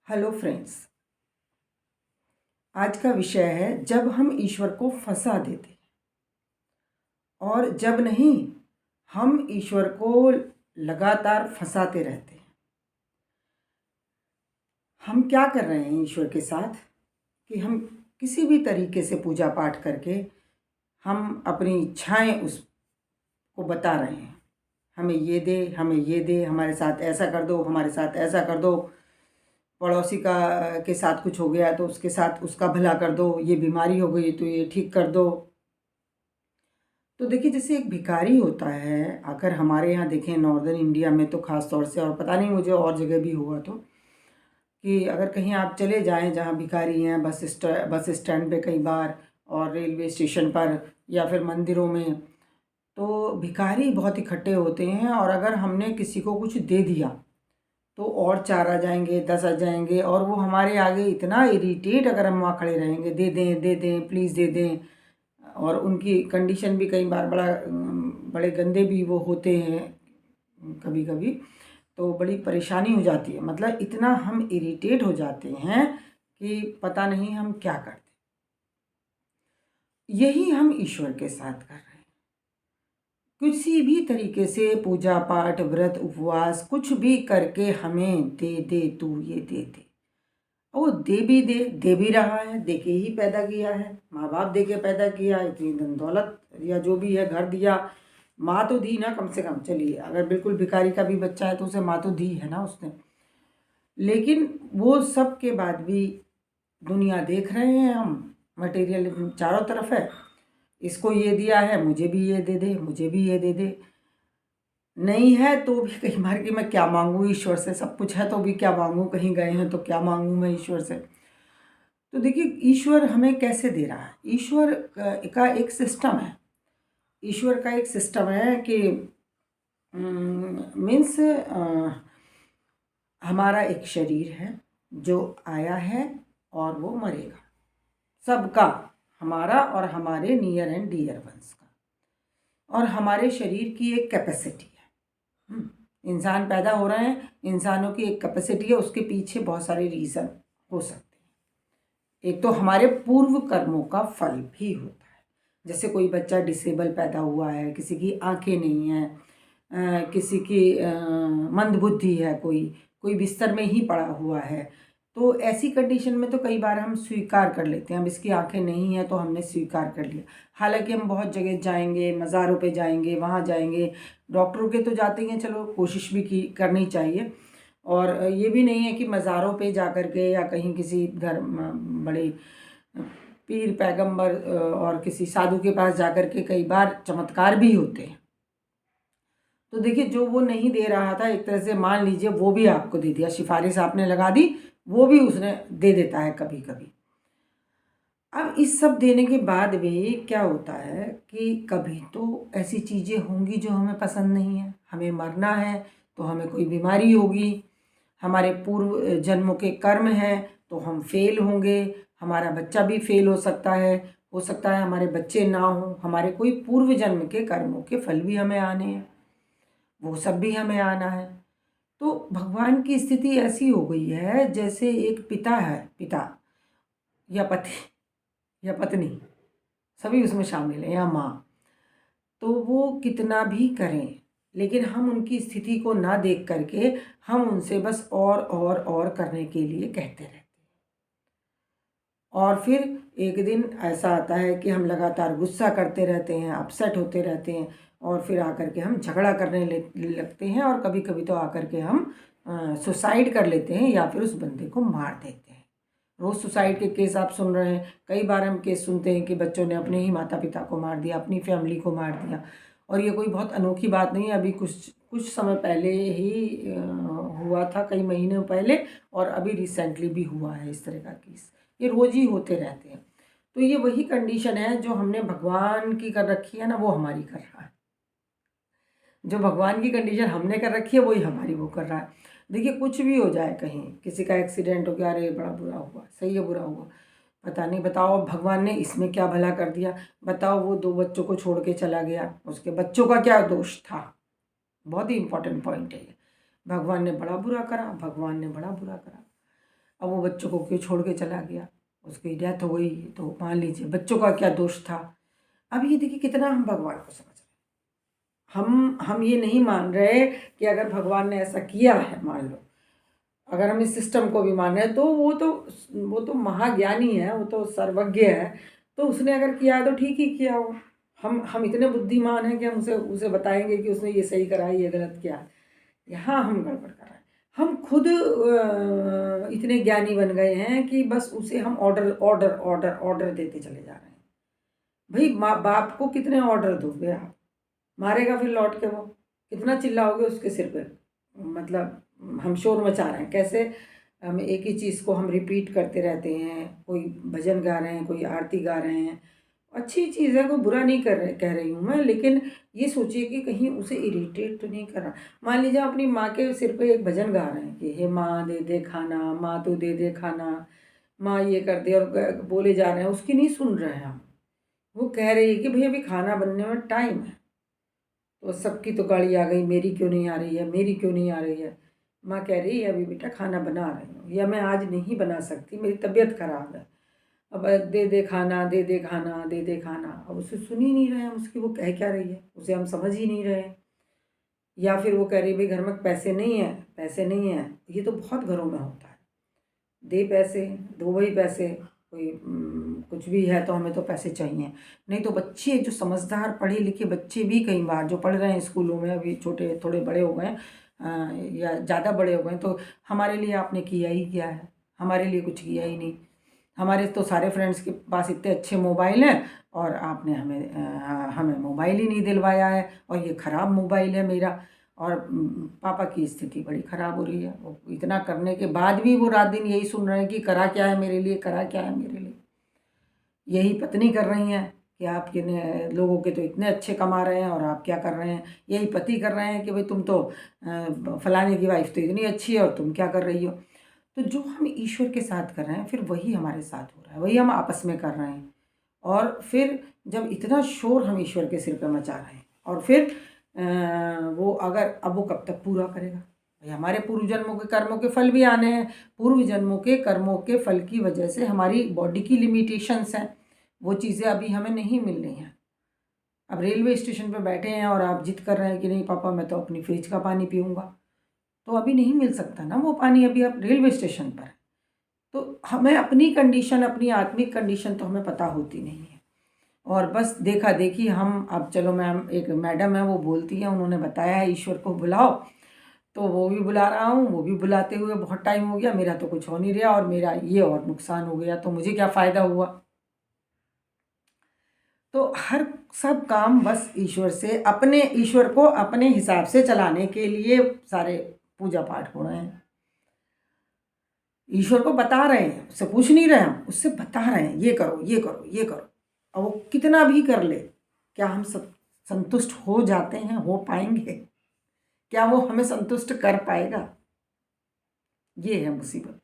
Hello friends. आज का विषय है जब हम ईश्वर को फंसा देते हैं और जब नहीं हम ईश्वर को लगातार फंसाते रहते हैं। हम क्या कर रहे हैं ईश्वर के साथ कि हम किसी भी तरीके से पूजा पाठ करके हम अपनी इच्छाएं उसको बता रहे हैं। हमें ये दे, हमें ये दे, हमारे साथ ऐसा कर दो, हमारे साथ ऐसा कर दो, पड़ोसी का के साथ कुछ हो गया तो उसके साथ उसका भला कर दो, ये बीमारी हो गई तो ये ठीक कर दो। तो देखिए, जैसे एक भिखारी होता है, अगर हमारे यहाँ देखें नॉर्दर्न इंडिया में तो ख़ास तौर से, और पता नहीं मुझे और जगह भी हुआ तो, कि अगर कहीं आप चले जाएं जहाँ भिखारी हैं, बस स्टैंड पे कई बार, और रेलवे स्टेशन पर, या फिर मंदिरों में, तो भिखारी बहुत इकट्ठे होते हैं। और अगर हमने किसी को कुछ दे दिया तो और 4 आ जाएंगे, 10 आ जाएंगे, और वो हमारे आगे इतना इरिटेट, अगर हम वहाँ खड़े रहेंगे, दे दें प्लीज़ दे दें। और उनकी कंडीशन भी कई बार बड़े गंदे भी वो होते हैं कभी कभी, तो बड़ी परेशानी हो जाती है। मतलब इतना हम इरिटेट हो जाते हैं कि पता नहीं हम क्या करते। यही हम ईश्वर के साथ कर रहे हैं। किसी भी तरीके से पूजा पाठ, व्रत, उपवास, कुछ भी करके हमें दे दे, तू ये दे दे। वो दे भी रहा है, दे के ही पैदा किया है, माँ बाप दे के पैदा किया, इतनी धन दौलत या जो भी है, घर दिया, माँ तो दी ना कम से कम। चलिए, अगर बिल्कुल भिखारी का भी बच्चा है तो उसे माँ तो दी है ना उसने। लेकिन वो सब के बाद भी दुनिया देख रहे हैं हम, मटेरियल चारों तरफ है, इसको ये दिया है, मुझे भी ये दे दे, मुझे भी ये दे दे। नहीं है तो भी कई बार कि मैं क्या मांगू ईश्वर से, सब कुछ है तो भी क्या मांगू, कहीं गए हैं तो क्या मांगू मैं ईश्वर से। तो देखिए, ईश्वर हमें कैसे दे रहा है। ईश्वर का एक सिस्टम है। ईश्वर का एक सिस्टम है कि मीन्स हमारा एक शरीर है जो आया है और वो मरेगा, सबका, हमारा और हमारे नियर एंड डियर वंस का। और हमारे शरीर की एक कैपेसिटी है। इंसान पैदा हो रहे हैं, इंसानों की एक कैपेसिटी है, उसके पीछे बहुत सारे रीज़न हो सकते हैं। एक तो हमारे पूर्व कर्मों का फल भी होता है। जैसे कोई बच्चा डिसेबल पैदा हुआ है, किसी की आंखें नहीं हैं, किसी की मंदबुद्धि है, कोई कोई बिस्तर में ही पड़ा हुआ है, तो ऐसी कंडीशन में तो कई बार हम स्वीकार कर लेते हैं। अब इसकी आंखें नहीं हैं तो हमने स्वीकार कर लिया। हालांकि हम बहुत जगह जाएंगे, मज़ारों पे जाएंगे, वहाँ जाएंगे, डॉक्टरों के तो जाते ही हैं, चलो कोशिश भी की करनी चाहिए। और ये भी नहीं है कि मज़ारों पे जा कर के या कहीं किसी बड़े पीर पैगंबर और किसी साधु के पास जा कर के कई बार चमत्कार भी होते हैं। तो देखिए, जो वो नहीं दे रहा था, एक तरह से मान लीजिए वो भी आपको दे दिया, सिफारिश आपने लगा दी, वो भी उसने दे देता है कभी कभी। अब इस सब देने के बाद भी क्या होता है कि कभी तो ऐसी चीज़ें होंगी जो हमें पसंद नहीं है। हमें मरना है तो हमें कोई बीमारी होगी, हमारे पूर्व जन्मों के कर्म हैं तो हम फेल होंगे, हमारा बच्चा भी फेल हो सकता है हमारे बच्चे ना हो, हमारे कोई पूर्व जन्म के कर्मों के फल भी हमें आने हैं, वो सब भी हमें आना है। तो भगवान की स्थिति ऐसी हो गई है जैसे एक पिता है, पिता या पति या पत्नी, सभी उसमें शामिल हैं, या माँ। तो वो कितना भी करें, लेकिन हम उनकी स्थिति को ना देख करके हम उनसे बस और करने के लिए कहते रहते हैं। और फिर एक दिन ऐसा आता है कि हम लगातार गुस्सा करते रहते हैं, अपसेट होते रहते हैं, और फिर आकर के हम झगड़ा करने लगते हैं, और कभी कभी तो आकर के हम सुसाइड कर लेते हैं या फिर उस बंदे को मार देते हैं। रोज़ सुसाइड के केस आप सुन रहे हैं। कई बार हम केस सुनते हैं कि बच्चों ने अपने ही माता पिता को मार दिया, अपनी फैमिली को मार दिया। और ये कोई बहुत अनोखी बात नहीं है, अभी कुछ कुछ समय पहले ही हुआ था, कई महीनों पहले, और अभी रिसेंटली भी हुआ है इस तरह का केस। ये रोज़ ही होते रहते हैं। तो ये वही कंडीशन है जो हमने भगवान की कर रखी है ना, वो हमारी कर रहा है। जो भगवान की कंडीशन हमने कर रखी है वही हमारी वो कर रहा है। देखिए, कुछ भी हो जाए, कहीं किसी का एक्सीडेंट हो गया, अरे बड़ा बुरा हुआ, सही है, बुरा हुआ, पता नहीं, बताओ भगवान ने इसमें क्या भला कर दिया। बताओ, वो 2 बच्चों को छोड़ के चला गया, उसके बच्चों का क्या दोष था। बहुत ही इंपॉर्टेंट पॉइंट है ये। भगवान ने बड़ा बुरा करा, भगवान ने बड़ा बुरा करा। अब वो बच्चों को क्यों छोड़ के चला गया, उसकी डेथ हो गई, तो मान लीजिए बच्चों का क्या दोष था। अब ये देखिए कितना हम भगवान को समझ रहे हैं। हम ये नहीं मान रहे कि अगर भगवान ने ऐसा किया है, मान लो अगर हम इस सिस्टम को भी मान रहे हैं, तो वो तो महाज्ञानी है, वो तो सर्वज्ञ है, तो उसने अगर किया है तो ठीक ही किया हो। हम इतने बुद्धिमान हैं कि हम उसे उसे बताएंगे कि उसने ये सही करा है, ये गलत किया है। यहाँ हम गड़बड़ कर रहे हैं। हम खुद इतने ज्ञानी बन गए हैं कि बस उसे हम ऑर्डर ऑर्डर ऑर्डर ऑर्डर देते चले जा रहे हैं। भाई माँ बाप को कितने ऑर्डर दोगे आप, मारेगा फिर लौट के वो, कितना चिल्लाओगे उसके सिर पे। मतलब हम शोर मचा रहे हैं कैसे, हम एक ही चीज़ को हम रिपीट करते रहते हैं। कोई भजन गा रहे हैं, कोई आरती गा रहे हैं, अच्छी चीज़ है, कोई बुरा नहीं कह रही हूँ मैं, लेकिन ये सोचिए कि कहीं उसे इरिटेट तो नहीं कर रहा। मान लीजिए अपनी माँ के सिर पे एक भजन गा रहे हैं कि हे माँ दे दे खाना, माँ तू दे दे खाना, माँ ये कर दे, और बोले जा रहे हैं, उसकी नहीं सुन रहे हैं हम। वो कह रही है कि भैया अभी खाना बनने में टाइम है, तो सबकी तो गाड़ी आ गई, मेरी क्यों नहीं आ रही है, मेरी क्यों नहीं आ रही है। माँ कह रही है अभी बेटा खाना बना रही हूँ, या मैं आज नहीं बना सकती, मेरी तबीयत खराब है, अब दे दे खाना, दे दे खाना, दे दे खाना। अब उसे सुन ही नहीं रहे हम उसकी, वो कह क्या रही है उसे हम समझ ही नहीं रहे हैं। या फिर वो कह रही भाई घर में पैसे नहीं है, पैसे नहीं है, ये तो बहुत घरों में होता है, दे पैसे, दो भाई पैसे, कोई कुछ भी है तो हमें तो पैसे चाहिए। नहीं तो बच्चे जो समझदार पढ़े लिखे बच्चे भी कई बार जो पढ़ रहे हैं स्कूलों में, अभी छोटे थोड़े बड़े हो गए या ज़्यादा बड़े हो गए, तो हमारे लिए आपने किया ही क्या है, हमारे लिए कुछ किया ही नहीं। हमारे तो सारे फ्रेंड्स के पास इतने अच्छे मोबाइल हैं, और आपने हमें मोबाइल ही नहीं दिलवाया है, और ये ख़राब मोबाइल है मेरा। और पापा की स्थिति बड़ी ख़राब हो रही है, वो इतना करने के बाद भी वो रात दिन यही सुन रहे हैं कि करा क्या है मेरे लिए, करा क्या है मेरे लिए। यही पत्नी कर रही हैं कि आपके लोगों के तो इतने अच्छे कमा रहे हैं और आप क्या कर रहे हैं। यही पति कर रहे हैं कि भाई तुम तो फलाने की वाइफ तो इतनी अच्छी है और तुम क्या कर रही हो। तो जो हम ईश्वर के साथ कर रहे हैं फिर वही हमारे साथ हो रहा है, वही हम आपस में कर रहे हैं। और फिर जब इतना शोर हम ईश्वर के सिर पे मचा रहे हैं, और फिर वो अगर अब वो कब तक पूरा करेगा। भाई हमारे पूर्व जन्मों के कर्मों के फल भी आने हैं, पूर्व जन्मों के कर्मों के फल की वजह से हमारी बॉडी की लिमिटेशंस हैं, वो चीज़ें अभी हमें नहीं मिल रही हैं। अब रेलवे स्टेशन पे बैठे हैं और आप जिद कर रहे हैं कि नहीं पापा मैं तो अपनी फ्रिज का पानी पीऊँगा, तो अभी नहीं मिल सकता ना वो पानी, अभी आप रेलवे स्टेशन पर हैं। तो हमें अपनी कंडीशन, अपनी आत्मिक कंडीशन तो हमें पता होती नहीं है, और बस देखा देखी हम, अब चलो मैम एक मैडम है वो बोलती है, उन्होंने बताया है ईश्वर को बुलाओ, तो वो भी बुला रहा हूँ, वो भी बुलाते हुए बहुत टाइम हो गया, मेरा तो कुछ हो नहीं रहा, और मेरा ये और नुकसान हो गया, तो मुझे क्या फ़ायदा हुआ। तो हर सब काम बस ईश्वर से, अपने ईश्वर को अपने हिसाब से चलाने के लिए सारे पूजा पाठ हो रहे हैं। ईश्वर को बता रहे हैं, उससे पूछ नहीं रहे हम, उससे बता रहे हैं ये करो ये करो ये करो। और वो कितना भी कर ले, क्या हम सब संतुष्ट हो जाते हैं, हो पाएंगे? क्या वो हमें संतुष्ट कर पाएगा? ये है मुसीबत।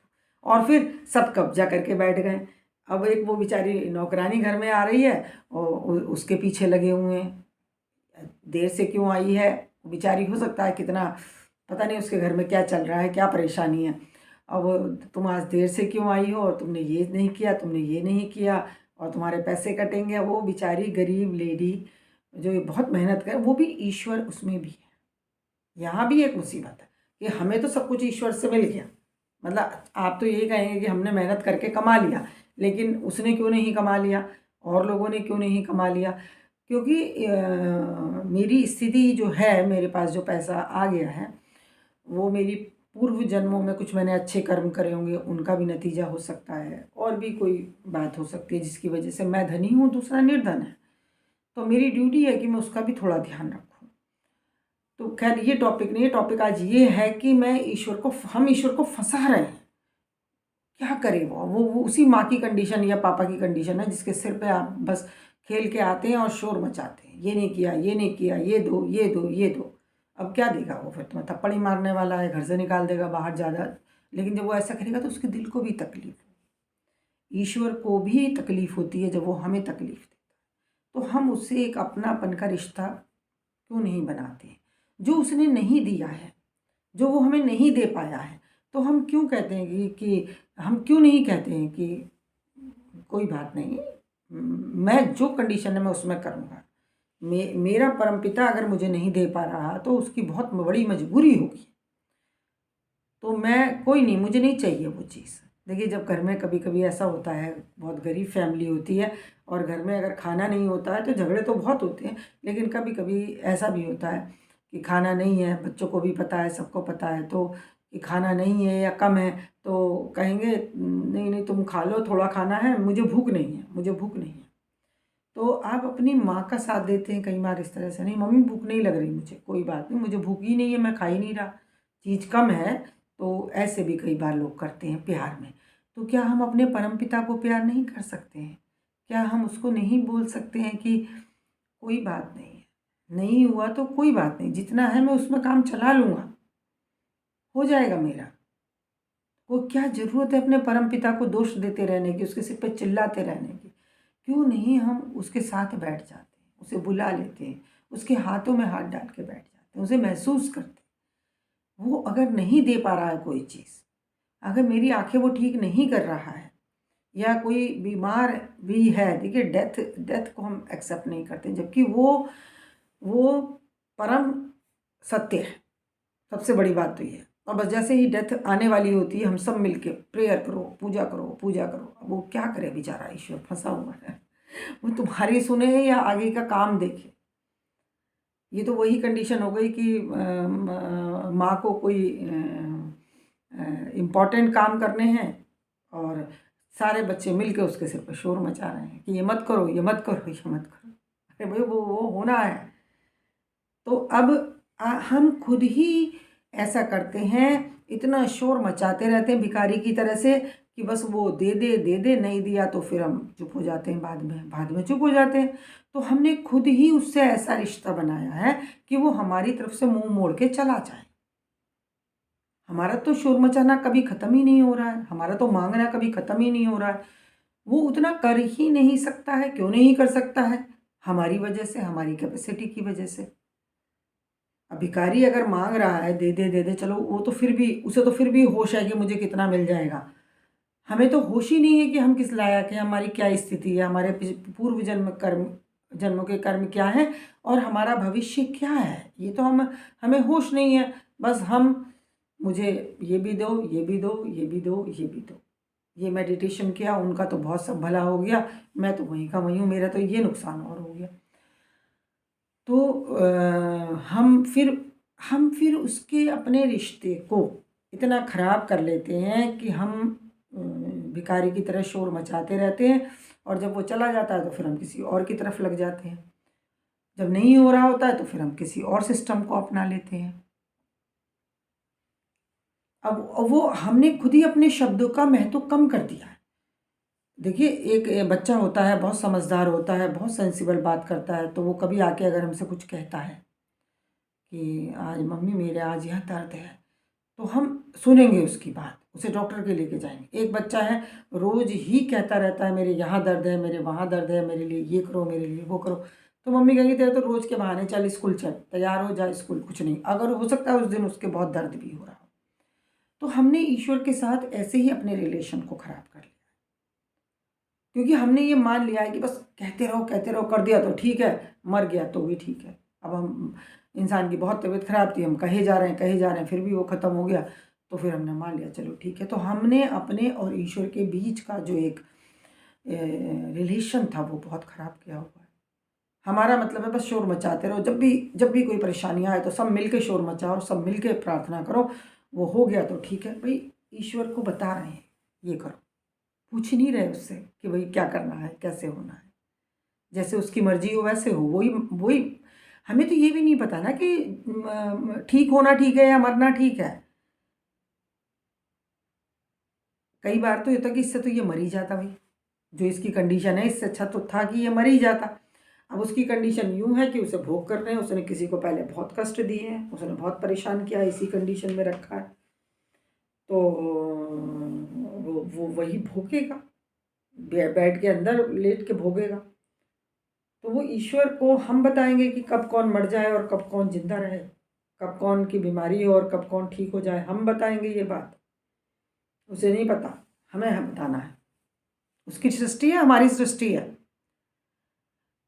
और फिर सब कब्जा करके बैठ गए। अब एक वो बेचारी नौकरानी घर में आ रही है और उसके पीछे लगे हुए हैं, देर से क्यों आई है बेचारी, हो सकता है कितना पता नहीं उसके घर में क्या चल रहा है, क्या परेशानी है। अब तुम आज देर से क्यों आई हो, और तुमने ये नहीं किया, तुमने ये नहीं किया, और तुम्हारे पैसे कटेंगे। वो बेचारी गरीब लेडी जो ये बहुत मेहनत करे, वो भी ईश्वर उसमें भी है। यहाँ भी एक मुसीबत है कि हमें तो सब कुछ ईश्वर से मिल गया, मतलब आप तो यही कहेंगे कि हमने मेहनत करके कमा लिया, लेकिन उसने क्यों नहीं कमा लिया, और लोगों ने क्यों नहीं कमा लिया? क्योंकि मेरी स्थिति जो है, मेरे पास जो पैसा आ गया है वो मेरी पूर्व जन्मों में कुछ मैंने अच्छे कर्म करे होंगे, उनका भी नतीजा हो सकता है, और भी कोई बात हो सकती है जिसकी वजह से मैं धनी हूँ, दूसरा निर्धन है। तो मेरी ड्यूटी है कि मैं उसका भी थोड़ा ध्यान रखूँ। तो खैर ये टॉपिक नहीं है, टॉपिक आज ये है कि हम ईश्वर को फंसा रहे हैं। क्या करे वो उसी माँ की कंडीशन या पापा की कंडीशन है जिसके सिर पे आप बस खेल के आते हैं और शोर मचाते हैं, ये नहीं किया, ये नहीं किया, ये दो ये दो ये दो। अब क्या देगा वो, फिर तुम्हें थप्पड़ ही मारने वाला है, घर से निकाल देगा बाहर ज़्यादा। लेकिन जब वो ऐसा करेगा तो उसके दिल को भी तकलीफ, ईश्वर को भी तकलीफ होती है जब वो हमें तकलीफ देता है। तो हम उससे एक अपनापन का रिश्ता क्यों नहीं बनाते हैं? जो उसने नहीं दिया है, जो वो हमें नहीं दे पाया है, तो हम क्यों कहते हैं कि हम क्यों नहीं कहते हैं कि कोई बात नहीं, मैं जो कंडीशन है मैं उसमें करूँगा। मेरा परमपिता अगर मुझे नहीं दे पा रहा तो उसकी बहुत बड़ी मजबूरी होगी, तो मैं कोई नहीं, मुझे नहीं चाहिए वो चीज़। देखिए, जब घर में कभी कभी ऐसा होता है, बहुत गरीब फैमिली होती है और घर में अगर खाना नहीं होता है तो झगड़े तो बहुत होते हैं, लेकिन कभी कभी ऐसा भी होता है कि खाना नहीं है, बच्चों को भी पता है, सबको पता है, तो कि खाना नहीं है या कम है तो कहेंगे नहीं नहीं तुम खा लो, थोड़ा खाना है, मुझे भूख नहीं है, मुझे भूख नहीं है। तो आप अपनी माँ का साथ देते हैं कई बार इस तरह से, नहीं मम्मी भूख नहीं लग रही मुझे, कोई बात नहीं, मुझे भूख ही नहीं है, मैं खा ही नहीं रहा, चीज़ कम है। तो ऐसे भी कई बार लोग करते हैं प्यार में। तो क्या हम अपने परमपिता को प्यार नहीं कर सकते हैं? क्या हम उसको नहीं बोल सकते हैं कि कोई बात नहीं है, नहीं हुआ तो कोई बात नहीं, जितना है मैं उसमें काम चला लूँगा, हो जाएगा मेरा। वो क्या ज़रूरत है अपने परमपिता को दोष देते रहने की, उसके सिर पे चिल्लाते रहने की? क्यों नहीं हम उसके साथ बैठ जाते हैं, उसे बुला लेते हैं, उसके हाथों में हाथ डाल के बैठ जाते हैं, उसे महसूस करते हैं। वो अगर नहीं दे पा रहा है कोई चीज़, अगर मेरी आँखें वो ठीक नहीं कर रहा है या कोई बीमार भी है, देखिए डेथ डेथ को हम एक्सेप्ट नहीं करते, जबकि वो परम सत्य है। सबसे बड़ी बात तो ये है। और बस जैसे ही डेथ आने वाली होती है, हम सब मिलके प्रेयर करो, पूजा करो, पूजा करो। अब वो क्या करे बेचारा, ईश्वर फंसा हुआ है। वो तुम्हारी सुने या आगे का काम देखे। ये तो वही कंडीशन हो गई कि माँ को कोई इम्पोर्टेंट काम करने हैं और सारे बच्चे मिलके उसके सिर पे शोर मचा रहे हैं कि ये मत करो, ये मत करो, ये मत करो। अरे भाई, वो होना है। तो अब हम खुद ही ऐसा करते हैं, इतना शोर मचाते रहते हैं भिखारी की तरह से कि बस वो दे दे दे दे, नहीं दिया तो फिर हम चुप हो जाते हैं, बाद में चुप हो जाते हैं। तो हमने खुद ही उससे ऐसा रिश्ता बनाया है कि वो हमारी तरफ से मुंह मोड़ के चला जाए। हमारा तो शोर मचाना कभी ख़त्म ही नहीं हो रहा है, हमारा तो मांगना कभी ख़त्म ही नहीं हो रहा है। वो उतना कर ही नहीं सकता है, क्यों नहीं कर सकता है? हमारी वजह से, हमारी कैपेसिटी की वजह से। अब भिखारी अगर मांग रहा है दे दे दे दे, चलो वो तो फिर भी, उसे तो फिर भी होश है कि मुझे कितना मिल जाएगा। हमें तो होश ही नहीं है कि हम किस लायक हैं, हमारी क्या स्थिति है, हमारे पूर्व जन्मों के कर्म क्या हैं और हमारा भविष्य क्या है, ये तो हमें होश नहीं है। बस हम, मुझे ये भी दो, ये भी दो, ये भी दो, ये भी दो। ये मेडिटेशन किया, उनका तो बहुत सब भला हो गया, मैं तो वहीं का वहीं हूँ, मेरा तो ये नुकसान और हो गया। तो हम फिर उसके अपने रिश्ते को इतना ख़राब कर लेते हैं कि हम भिखारी की तरह शोर मचाते रहते हैं, और जब वो चला जाता है तो फिर हम किसी और की तरफ लग जाते हैं। जब नहीं हो रहा होता है तो फिर हम किसी और सिस्टम को अपना लेते हैं। अब वो हमने खुद ही अपने शब्दों का महत्व कम कर दिया है। देखिए, एक बच्चा होता है, बहुत समझदार होता है, बहुत सेंसिबल बात करता है, तो वो कभी आके अगर हमसे कुछ कहता है कि आज मम्मी मेरे आज यह दर्द है, तो हम सुनेंगे उसकी बात, उसे डॉक्टर के लेके जाएंगे। एक बच्चा है, रोज ही कहता रहता है मेरे यहाँ दर्द है, मेरे वहाँ दर्द है, मेरे लिए ये करो, मेरे लिए वो करो, तो मम्मी कहेंगी तेरे तो रोज के बहाने, चल स्कूल चल, तैयार हो जा स्कूल, कुछ नहीं, अगर हो सकता है उस दिन उसके बहुत दर्द भी हो रहा हो। तो हमने ईश्वर के साथ ऐसे ही अपने रिलेशन को खराब कर लिया, क्योंकि हमने ये मान लिया है कि बस कहते रहो, कर दिया तो ठीक है, मर गया तो भी ठीक है। अब हम, इंसान की बहुत तबीयत खराब थी, हम कहे जा रहे हैं, फिर भी वो ख़त्म हो गया, तो फिर हमने मान लिया चलो ठीक है। तो हमने अपने और ईश्वर के बीच का जो एक रिलेशन था वो बहुत ख़राब किया हुआ है। हमारा मतलब है बस शोर मचाते रहो, जब भी कोई परेशानी आए तो सब मिल के शोर मचाओ, सब मिल के प्रार्थना करो, वो हो गया तो ठीक है। भाई, ईश्वर को बता रहे हैं ये करो, पूछ नहीं रहे उससे कि भाई क्या करना है, कैसे होना है, जैसे उसकी मर्जी हो वैसे हो, वही वही। हमें तो ये भी नहीं पता ना कि ठीक होना ठीक है या मरना ठीक है। कई बार तो ये था कि इससे तो ये मर ही जाता भाई, जो इसकी कंडीशन है, इससे अच्छा तो था कि ये मर ही जाता। अब उसकी कंडीशन यूँ है कि उसे भोग कर रहे हैं, उसने किसी को पहले बहुत कष्ट दिए हैं, उसने बहुत परेशान किया है, इसी कंडीशन में रखा है, तो वो वही भोगेगा, बेड के अंदर लेट के भोगेगा। तो वो ईश्वर को हम बताएंगे कि कब कौन मर जाए और कब कौन जिंदा रहे, कब कौन की बीमारी हो और कब कौन ठीक हो जाए, हम बताएंगे ये बात? उसे नहीं पता, हमें बताना है। उसकी सृष्टि है, हमारी सृष्टि है,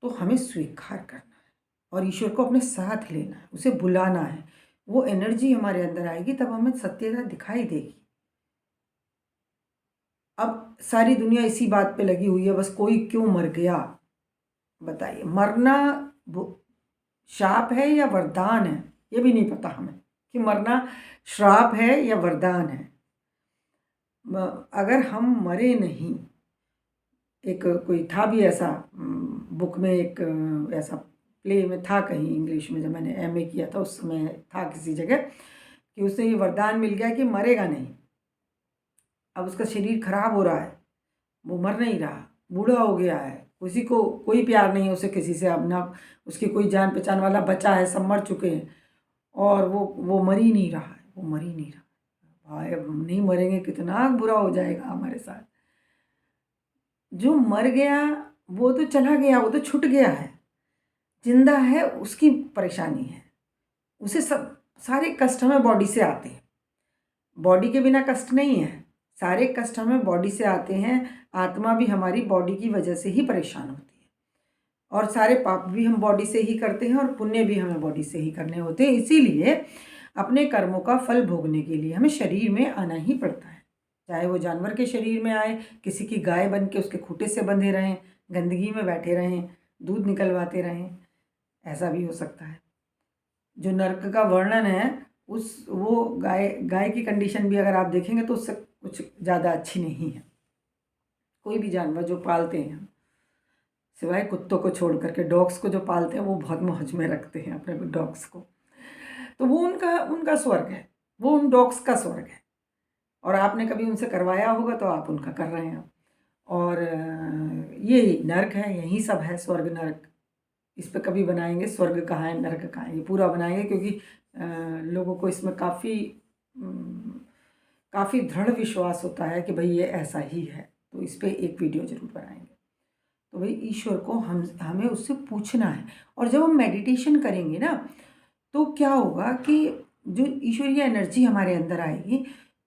तो हमें स्वीकार करना है और ईश्वर को अपने साथ लेना है, उसे बुलाना है। वो एनर्जी हमारे अंदर आएगी, तब हमें सत्यता दिखाई देगी। अब सारी दुनिया इसी बात पे लगी हुई है, बस कोई क्यों मर गया। बताइए, मरना शाप है या वरदान है, ये भी नहीं पता हमें कि मरना श्राप है या वरदान है। अगर हम मरे नहीं, एक कोई था भी ऐसा, बुक में एक ऐसा प्ले में था कहीं इंग्लिश में, जब मैंने एमए किया था उस समय था किसी जगह, कि उसे ये वरदान मिल गया कि मरेगा नहीं। अब उसका शरीर खराब हो रहा है, वो मर नहीं रहा, बूढ़ा हो गया है, किसी को कोई प्यार नहीं है उसे किसी से, अब ना उसकी कोई जान पहचान वाला बचा है, सब मर चुके हैं, और वो मर ही नहीं रहा है, वो मर ही नहीं रहा। भाई अब हम नहीं मरेंगे, कितना बुरा हो जाएगा हमारे साथ। जो मर गया वो तो चला गया, वो तो छूट गया है। जिंदा है उसकी परेशानी है, उसे सब सारे कष्ट हमें बॉडी से आते हैं। बॉडी के बिना कष्ट नहीं है, सारे कष्ट हमें बॉडी से आते हैं। आत्मा भी हमारी बॉडी की वजह से ही परेशान होती है, और सारे पाप भी हम बॉडी से ही करते हैं और पुण्य भी हमें बॉडी से ही करने होते हैं। इसीलिए अपने कर्मों का फल भोगने के लिए हमें शरीर में आना ही पड़ता है। चाहे वो जानवर के शरीर में आए, किसी की गाय बन के उसके खूंटे से बंधे रहें, गंदगी में बैठे रहें, दूध निकलवाते रहें, ऐसा भी हो सकता है। जो नर्क का वर्णन है, वो गाय की कंडीशन भी अगर आप देखेंगे तो उससे कुछ ज़्यादा अच्छी नहीं है। कोई भी जानवर जो पालते हैं, सिवाय कुत्तों को छोड़ करके, डॉग्स को जो पालते हैं वो बहुत मौज में रखते हैं अपने डॉग्स को, तो वो उनका उनका स्वर्ग है, वो उन डॉग्स का स्वर्ग है। और आपने कभी उनसे करवाया होगा तो आप उनका कर रहे हैं। और ये नर्क है, यही सब है, स्वर्ग नर्क। इस पे कभी बनाएंगे स्वर्ग कहाँ है नर्क कहाँ है, ये पूरा बनाएंगे, क्योंकि लोगों को इसमें काफ़ी दृढ़ विश्वास होता है कि भाई ये ऐसा ही है, तो इस पे एक वीडियो ज़रूर बनाएंगे। तो भाई ईश्वर को हमें उससे पूछना है। और जब हम मेडिटेशन करेंगे ना, तो क्या होगा कि जो ईश्वरीय एनर्जी हमारे अंदर आएगी,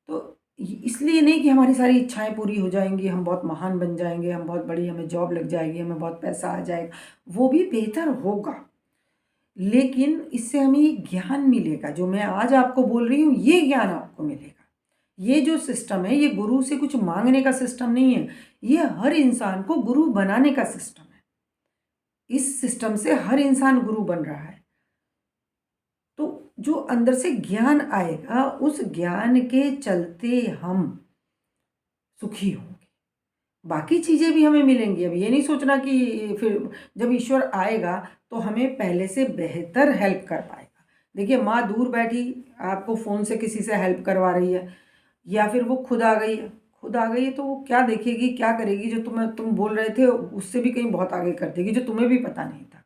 तो इसलिए नहीं कि हमारी सारी इच्छाएं पूरी हो जाएंगी, हम बहुत महान बन जाएंगे, हम बहुत बड़ी, हमें जॉब लग जाएगी, हमें बहुत पैसा आ जाएगा, वो भी बेहतर होगा। लेकिन इससे हमें ये ज्ञान मिलेगा, जो मैं आज आपको बोल रही हूँ, ये ज्ञान आपको मिलेगा। ये जो सिस्टम है, ये गुरु से कुछ मांगने का सिस्टम नहीं है, ये हर इंसान को गुरु बनाने का सिस्टम है। इस सिस्टम से हर इंसान गुरु बन रहा है। तो जो अंदर से ज्ञान आएगा, उस ज्ञान के चलते हम सुखी होंगे। बाकी चीज़ें भी हमें मिलेंगी। अब ये नहीं सोचना कि फिर जब ईश्वर आएगा तो हमें पहले से बेहतर हेल्प कर पाएगा। देखिए, माँ दूर बैठी आपको फ़ोन से किसी से हेल्प करवा रही है, या फिर वो खुद आ गई है। खुद आ गई है तो वो क्या देखेगी, क्या करेगी, जो तुम बोल रहे थे उससे भी कहीं बहुत आगे कर देगी, जो तुम्हें भी पता नहीं था।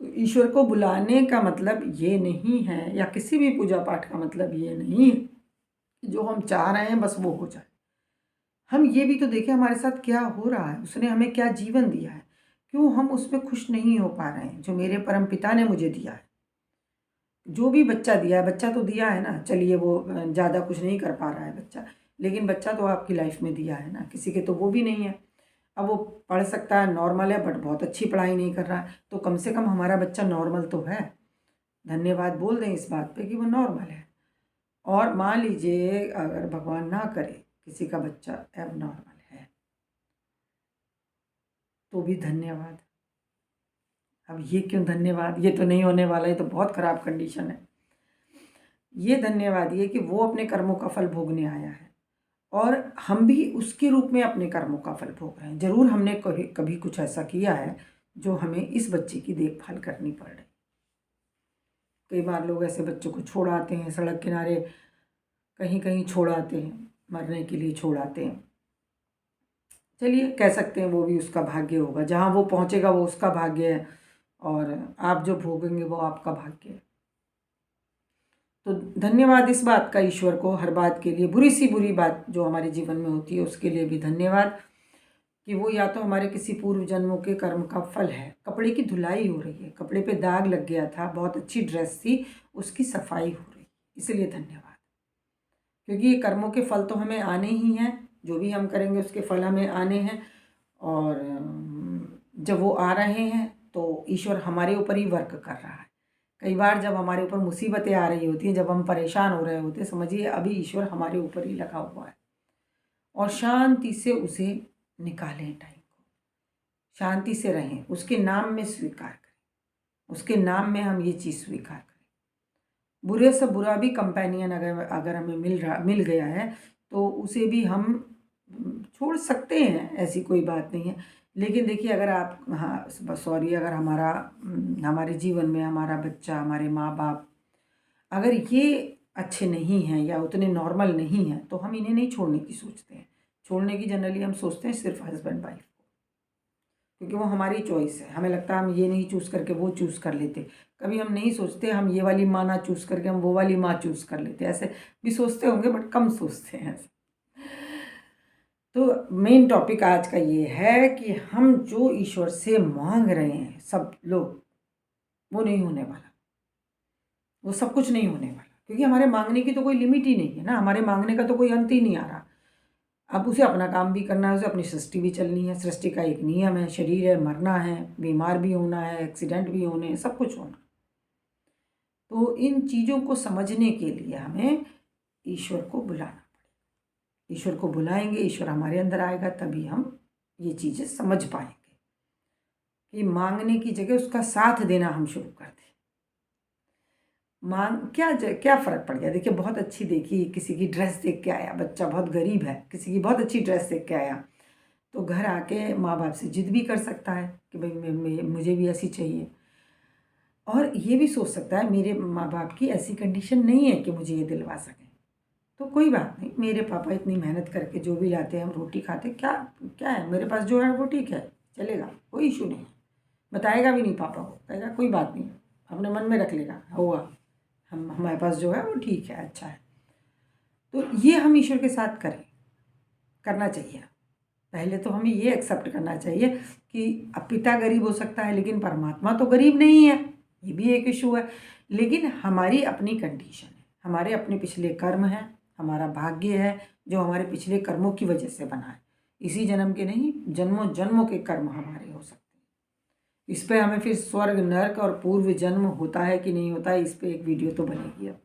तो ईश्वर को बुलाने का मतलब ये नहीं है, या किसी भी पूजा पाठ का मतलब ये नहीं है कि जो हम चाह रहे हैं बस वो हो जाए। हम ये भी तो देखें हमारे साथ क्या हो रहा है, उसने हमें क्या जीवन दिया है, क्यों हम उसमें खुश नहीं हो पा रहे हैं जो मेरे परम पिता ने मुझे दिया है। जो भी बच्चा दिया है, बच्चा तो दिया है ना, चलिए वो ज़्यादा कुछ नहीं कर पा रहा है बच्चा, लेकिन बच्चा तो आपकी लाइफ में दिया है ना, किसी के तो वो भी नहीं है। अब वो पढ़ सकता है, नॉर्मल है, बट बहुत अच्छी पढ़ाई नहीं कर रहा है, तो कम से कम हमारा बच्चा नॉर्मल तो है। धन्यवाद बोल दें इस बात पे कि वो नॉर्मल है। और मान लीजिए अगर भगवान ना करे किसी का बच्चा एबनॉर्मल है, तो भी धन्यवाद। अब ये क्यों धन्यवाद, ये तो नहीं होने वाला, ये तो बहुत ख़राब कंडीशन है। ये धन्यवाद ये कि वो अपने कर्मों का फल भोगने आया है, और हम भी उसके रूप में अपने कर्मों का फल भोग रहे हैं। ज़रूर हमने कभी कुछ ऐसा किया है जो हमें इस बच्चे की देखभाल करनी पड़ रही। कई बार लोग ऐसे बच्चों को छोड़ आते हैं सड़क किनारे, कहीं कहीं छोड़ आते हैं, मरने के लिए छोड़ आते हैं। चलिए कह सकते हैं वो भी उसका भाग्य होगा, जहाँ वो पहुँचेगा वो उसका भाग्य है, और आप जो भोगेंगे वो आपका भाग्य है। तो धन्यवाद इस बात का ईश्वर को, हर बात के लिए, बुरी सी बुरी बात जो हमारे जीवन में होती है उसके लिए भी धन्यवाद, कि वो या तो हमारे किसी पूर्व जन्मों के कर्म का फल है। कपड़े की धुलाई हो रही है, कपड़े पे दाग लग गया था, बहुत अच्छी ड्रेस थी, उसकी सफाई हो रही है, इसलिए धन्यवाद। क्योंकि ये कर्मों के फल तो हमें आने ही हैं, जो भी हम करेंगे उसके फल हमें आने हैं। और जब वो आ रहे हैं तो ईश्वर हमारे ऊपर ही वर्क कर रहा है। कई बार जब हमारे ऊपर मुसीबतें आ रही होती हैं, जब हम परेशान हो रहे होते हैं, समझिए अभी ईश्वर हमारे ऊपर ही लगा हुआ है। और शांति से उसे निकालें, टाइम को शांति से रहें, उसके नाम में स्वीकार करें, उसके नाम में हम ये चीज़ स्वीकार करें। बुरे से बुरा भी कंपेनियन अगर हमें मिल गया है तो उसे भी हम छोड़ सकते हैं, ऐसी कोई बात नहीं है। लेकिन देखिए, अगर आप सॉरी, अगर हमारे जीवन में हमारा बच्चा, हमारे माँ बाप अगर ये अच्छे नहीं हैं या उतने नॉर्मल नहीं हैं तो हम इन्हें नहीं छोड़ने की सोचते हैं। छोड़ने की जनरली हम सोचते हैं सिर्फ हस्बैंड वाइफ को, क्योंकि वो हमारी चॉइस है। हमें लगता है हम ये नहीं चूज़ करके वो चूज़ कर लेते। कभी हम नहीं सोचते हम ये वाली माँ ना चूज़ करके हम वो वाली माँ चूज़ कर लेते। ऐसे भी सोचते होंगे बट कम सोचते हैं ऐसे। तो मेन टॉपिक आज का ये है कि हम जो ईश्वर से मांग रहे हैं सब लोग, वो नहीं होने वाला, वो सब कुछ नहीं होने वाला, क्योंकि हमारे मांगने की तो कोई लिमिट ही नहीं है ना, हमारे मांगने का तो कोई अंत ही नहीं आ रहा। अब उसे अपना काम भी करना है, उसे अपनी सृष्टि भी चलनी है। सृष्टि का एक नियम है, शरीर है, मरना है, बीमार भी होना है, एक्सीडेंट भी होने हैं, सब कुछ होना। तो इन चीज़ों को समझने के लिए हमें ईश्वर को बुलाना पड़ेगा। ईश्वर को बुलाएंगे, ईश्वर हमारे अंदर आएगा, तभी हम ये चीज़ें समझ पाएंगे कि मांगने की जगह उसका साथ देना हम शुरू कर दें। मांग क्या फ़र्क पड़ गया? देखिए, बहुत अच्छी देखी किसी की ड्रेस देख के आया बच्चा, बहुत गरीब है, किसी की बहुत अच्छी ड्रेस देख के आया, तो घर आके माँ बाप से जिद भी कर सकता है कि भाई मुझे भी ऐसी चाहिए। और ये भी सोच सकता है मेरे माँ बाप की ऐसी कंडीशन नहीं है कि मुझे ये दिलवा सकें, तो कोई बात नहीं, मेरे पापा इतनी मेहनत करके जो भी लाते हैं हम रोटी खाते, क्या क्या है, मेरे पास जो है वो ठीक है, चलेगा, कोई इशू नहीं है। बताएगा भी नहीं पापा को, कहेगा कोई बात नहीं, अपने मन में रख लेगा, होगा, हमारे पास जो है वो ठीक है, अच्छा है। तो ये हम ईश्वर के साथ करना चाहिए। पहले तो हमें ये एक्सेप्ट करना चाहिए कि अब पिता गरीब हो सकता है लेकिन परमात्मा तो गरीब नहीं है, ये भी एक इशू है। लेकिन हमारी अपनी कंडीशन है, हमारे अपने पिछले कर्म हैं, हमारा भाग्य है जो हमारे पिछले कर्मों की वजह से बना है। इसी जन्म के नहीं, जन्मों जन्मों के कर्म हमारे हो सकते हैं। इस पे हमें फिर स्वर्ग नर्क और पूर्व जन्म होता है कि नहीं होता है, इस पे एक वीडियो तो बनेगी अब।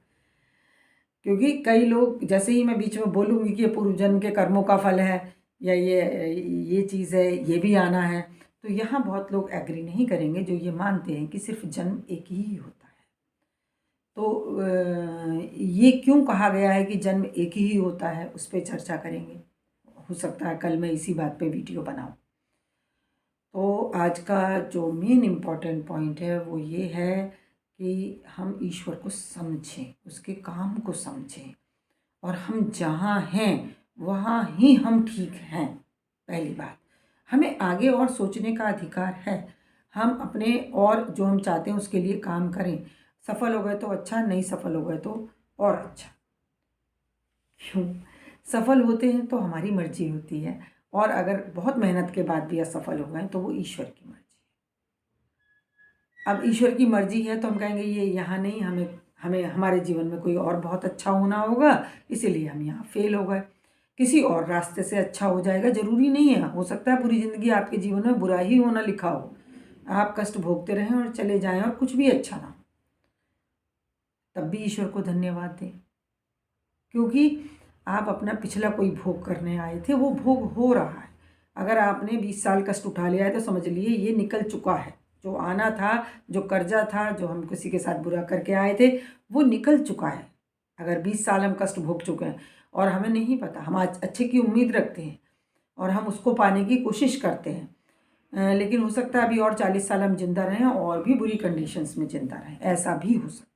क्योंकि कई लोग, जैसे ही मैं बीच में बोलूँगी कि ये पूर्व जन्म के कर्मों का फल है या ये चीज़ है, ये भी आना है, तो यहाँ बहुत लोग एग्री नहीं करेंगे जो ये मानते हैं कि सिर्फ जन्म एक ही होता है। तो ये क्यों कहा गया है कि जन्म एक ही होता है, उस पर चर्चा करेंगे। हो सकता है कल मैं इसी बात पे वीडियो बनाऊँ। तो आज का जो मेन इम्पॉर्टेंट पॉइंट है वो ये है कि हम ईश्वर को समझें, उसके काम को समझें, और हम जहाँ हैं वहाँ ही हम ठीक हैं। पहली बात, हमें आगे और सोचने का अधिकार है। हम अपने और जो हम चाहते हैं उसके लिए काम करें। सफल हो गए तो अच्छा, नहीं सफल हो गए तो और अच्छा। क्यों? सफल होते हैं तो हमारी मर्जी होती है, और अगर बहुत मेहनत के बाद भी असफल हो गए तो वो ईश्वर की मर्जी है। अब ईश्वर की मर्जी है तो हम कहेंगे ये यहाँ नहीं, हमें हमारे जीवन में कोई और बहुत अच्छा होना होगा, इसीलिए हम यहाँ फेल हो गए। किसी और रास्ते से अच्छा हो जाएगा, ज़रूरी नहीं है। हो सकता है पूरी ज़िंदगी आपके जीवन में बुरा ही होना लिखा हो, आप कष्ट भोगते रहें और चले जाएं और कुछ भी अच्छा ना हो, तब भी ईश्वर को धन्यवाद दें, क्योंकि आप अपना पिछला कोई भोग करने आए थे, वो भोग हो रहा है। अगर आपने 20 साल कष्ट उठा लिया है तो समझ लिए ये निकल चुका है। जो आना था, जो कर्जा था, जो हम किसी के साथ बुरा करके आए थे, वो निकल चुका है। अगर 20 साल हम कष्ट भोग चुके हैं और हमें नहीं पता, हम आज अच्छे की उम्मीद रखते हैं और हम उसको पाने की कोशिश करते हैं, लेकिन हो सकता है अभी और 40 साल हम जिंदा रहें और भी बुरी कंडीशंस में जिंदा रहें, ऐसा भी हो सकता है।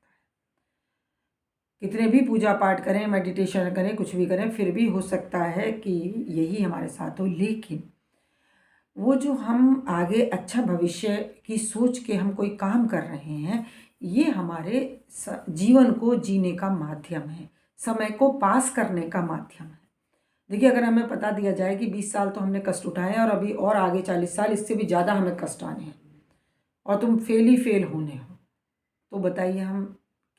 कितने भी पूजा पाठ करें, मेडिटेशन करें, कुछ भी करें, फिर भी हो सकता है कि यही हमारे साथ हो। लेकिन वो जो हम आगे अच्छा भविष्य की सोच के हम कोई काम कर रहे हैं, ये हमारे जीवन को जीने का माध्यम है, समय को पास करने का माध्यम है। देखिए, अगर हमें बता दिया जाए कि 20 साल तो हमने कष्ट उठाए हैं और अभी और आगे 40 साल इससे भी ज़्यादा हमें कष्ट आने हैं और तुम फेल ही फेल होने हो, तो बताइए हम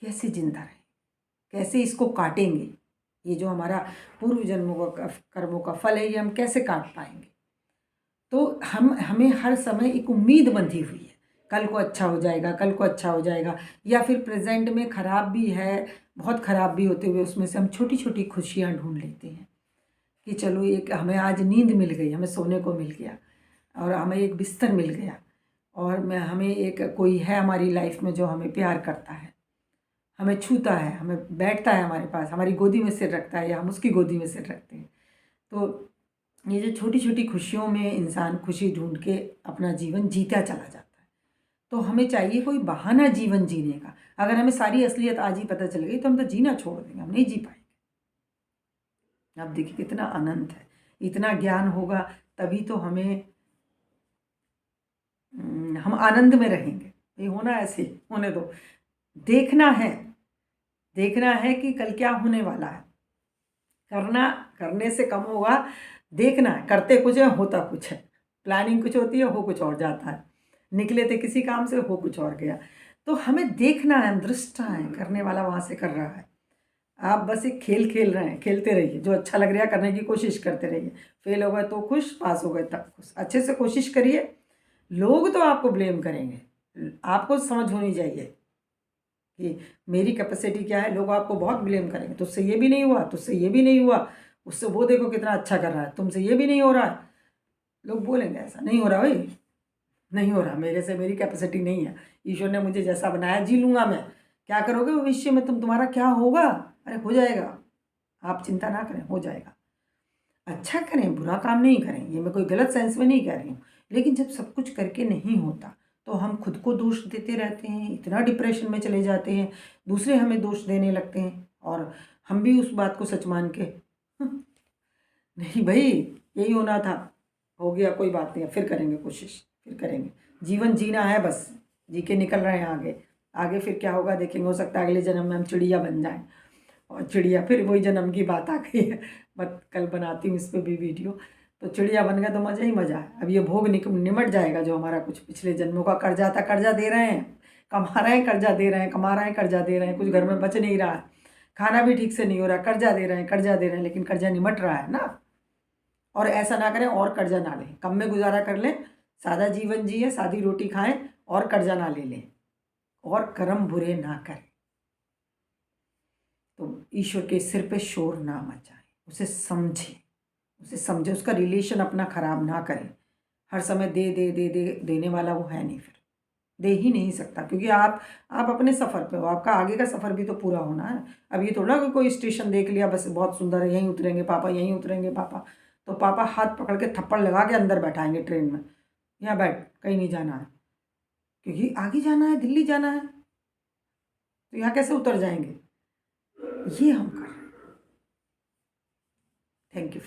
कैसे जिंदा रहें, कैसे इसको काटेंगे? ये जो हमारा पूर्व जन्मों का कर्मों का फल है, ये हम कैसे काट पाएंगे? तो हमें हर समय एक उम्मीद बंधी हुई है, कल को अच्छा हो जाएगा, कल को अच्छा हो जाएगा। या फिर प्रेजेंट में ख़राब भी है, बहुत ख़राब भी होते हुए उसमें से हम छोटी छोटी खुशियाँ ढूंढ लेते हैं कि चलो एक हमें आज नींद मिल गई, हमें सोने को मिल गया, और हमें एक बिस्तर मिल गया, और मैं हमें एक कोई है हमारी लाइफ में जो हमें प्यार करता है, हमें छूता है, हमें बैठता है हमारे पास, हमारी गोदी में सिर रखता है या हम उसकी गोदी में सिर रखते हैं। तो ये जो छोटी छोटी खुशियों में इंसान खुशी ढूंढ के अपना जीवन जीता चला जाता है। तो हमें चाहिए कोई बहाना जीवन जीने का। अगर हमें सारी असलियत आज ही पता चल गई तो हम तो जीना छोड़ देंगे, हम नहीं जी पाएंगे। आप देखिए कितना आनंद है, इतना ज्ञान होगा तभी तो हम आनंद में रहेंगे। ये होना ऐसे होने दो, देखना है, देखना है कि कल क्या होने वाला है। करने से कम होगा, देखना है, करते कुछ है होता कुछ है, प्लानिंग कुछ होती है हो कुछ और जाता है, निकले थे किसी काम से हो कुछ और गया। तो हमें देखना है, हम दृष्टा है, करने वाला वहाँ से कर रहा है। आप बस एक खेल खेल रहे हैं, खेलते रहिए, जो अच्छा लग रहा है करने की कोशिश करते रहिए। फेल हो गए तो खुश, पास हो गए तब खुश, अच्छे से कोशिश करिए। लोग तो आपको ब्लेम करेंगे, आपको समझ होनी चाहिए कि मेरी कैपेसिटी क्या है। लोग आपको बहुत ब्लेम करेंगे, तुझसे ये भी नहीं हुआ, तुझसे ये भी नहीं हुआ, उससे वो देखो कितना अच्छा कर रहा है, तुमसे ये भी नहीं हो रहा है। लोग बोलेंगे ऐसा नहीं हो रहा भाई, नहीं हो रहा, मेरे से मेरी कैपेसिटी नहीं है, ईश्वर ने मुझे जैसा बनाया जी लूँगा मैं। क्या करोगे भविष्य में तुम्हारा क्या होगा? अरे हो जाएगा, आप चिंता ना करें, हो जाएगा। अच्छा करें, बुरा काम नहीं करें, ये मैं कोई गलत सेंस में नहीं कह रही हूँ। लेकिन जब सब कुछ करके नहीं होता तो हम खुद को दोष देते रहते हैं, इतना डिप्रेशन में चले जाते हैं, दूसरे हमें दोष देने लगते हैं, और हम भी उस बात को सच मान के नहीं भाई यही होना था, हो गया कोई बात नहीं, फिर करेंगे कोशिश, फिर करेंगे। जीवन जीना है बस, जी के निकल रहे हैं आगे। आगे फिर क्या होगा देखेंगे, हो सकता है अगले जन्म में हम चिड़िया बन जाएं, और चिड़िया फिर वही जन्म की बात आ गई है। बट कल बनाती हूँ इस पर भी वीडियो। तो चिड़िया बन गया तो मज़ा ही मज़ा है। अब ये भोग निमट जाएगा, जो हमारा कुछ पिछले जन्मों का कर्जा था, कर्जा दे रहे हैं, कमा रहे हैं, कर्जा दे रहे हैं, कमा रहे हैं, कर्जा दे रहे हैं, कुछ घर में बच नहीं रहा है, खाना भी ठीक से नहीं हो रहा, कर्जा दे रहे हैं, कर्जा दे रहे हैं, लेकिन कर्जा निमट रहा है ना। और ऐसा ना करें और कर्जा ना लें, कम में गुजारा कर लें, सादा जीवन जिए, सादी रोटी खाएं, और कर्जा ना ले लें, और कर्म बुरे ना करें। तो ईश्वर के सिर पे शोर ना मचाएं, उसे समझें, उसे समझे, उसका रिलेशन अपना खराब ना करें। हर समय दे दे दे दे देने वाला वो है नहीं, फिर दे ही नहीं सकता, क्योंकि आप अपने सफ़र पे हो, आपका आगे का सफ़र भी तो पूरा होना है। अब ये थोड़ा कि कोई स्टेशन देख लिया बस बहुत सुंदर है, यहीं उतरेंगे पापा, यहीं उतरेंगे पापा, तो पापा हाथ पकड़ के थप्पड़ लगा के अंदर बैठाएंगे ट्रेन में, यहाँ बैठ, कहीं नहीं जाना है, क्योंकि आगे जाना है, दिल्ली जाना है, तो यहाँ कैसे उतर जाएंगे? ये हम कर रहे हैं। Thank you.